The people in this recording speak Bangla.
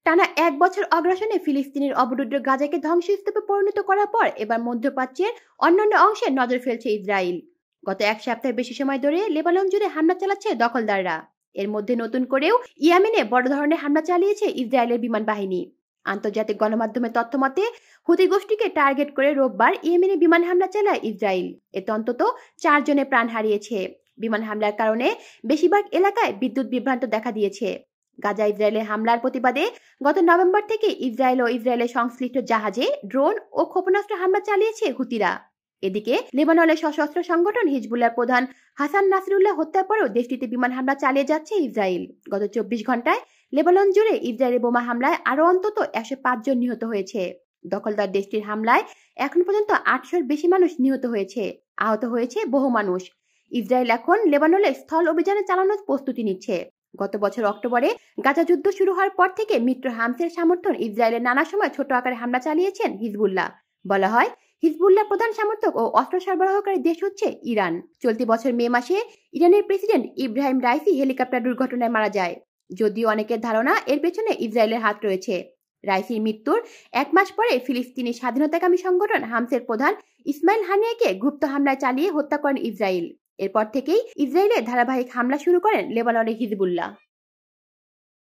টানা ১ বছর অগ্রাসনে ফিলিস্তিনের অবরুদ্ধ গাজাকে ধ্বংসস্তূপে পরিণত করার পর এবার মধ্যপ্রাচ্যের অন্যান্য অংশে নজর ফেলছে ইসরায়েল। গত এক সপ্তাহের বেশি সময় ধরে লেবানন জুড়ে হামলা চালাচ্ছে দখলদাররা। এর মধ্যে নতুন করেও ইয়েমেনে বড় ধরনের হামলা চালিয়েছে ইসরায়েলের বিমান বাহিনী। আন্তর্জাতিক গণমাধ্যমের তথ্য মতে হুতি গোষ্ঠীকে টার্গেট করে রোববার ইয়েমেনে বিমান হামলা চালায় ইসরায়েল। এতে অন্তত ৪ জনের প্রাণ হারিয়েছে। বিমান হামলার কারণে বেশিরভাগ এলাকায় বিদ্যুৎ বিভ্রান্ত দেখা দিয়েছে। গাজা ইসরায়েলের হামলার প্রতিবাদে গত নভেম্বর থেকে ইসরায়েল ও ইসরায়েলের সংশ্লিষ্ট জাহাজে ড্রোন ও ক্ষেপণাস্ত্র হামলা চালিয়েছে হুতিরা। এদিকে লেবাননের সশস্ত্র সংগঠন হিজবুল্লাহর প্রধান হাসান নাসরুল্লাহ হত্যার পরেও দেশটিতে বিমান হামলা চালিয়ে যাচ্ছে ইসরায়েল। গত ২৪ ঘন্টায় লেবানন জুড়ে ইসরায়েলের বোমা হামলায় আরও অন্তত ১০৫ জন নিহত হয়েছে। দখলদার দেশটির হামলায় এখন পর্যন্ত ৮০০-র বেশি মানুষ নিহত হয়েছে। আহত হয়েছে বহু মানুষ। ইসরায়েল এখন লেবাননে স্থল অভিযানে চালানোর প্রস্তুতি নিচ্ছে। গত বছর অক্টোবরে গাজা যুদ্ধ শুরু হওয়ার পর থেকে মিত্র হামাসের সমর্থন ইসরায়েলের নানা সময় ছোট আকারে হামলা চালিয়েছেন হিজবুল্লাহ। বলা হয় হিজবুল্লাহ প্রধান সমর্থক ও অস্ত্র সরবরাহকারী দেশ হচ্ছে ইরান। চলতি বছর মে মাসে ইরানের প্রেসিডেন্ট ইব্রাহিম রাইসি হেলিকপ্টার দুর্ঘটনায় মারা যায়। যদিও অনেকের ধারণা এর পেছনে ইসরায়েলের হাত রয়েছে। রাইসির মৃত্যুর ১ মাস পরে ফিলিস্তিনি স্বাধীনতাকামী সংগঠন হামাসের প্রধান ইসমাইল হানিয়াকে গুপ্ত হামলায় চালিয়ে হত্যা করেন ইসরায়েল। এরপর থেকেই ইসরায়েলের ধারাবাহিক হামলা শুরু করেন লেবাননের হিজবুল্লাহ।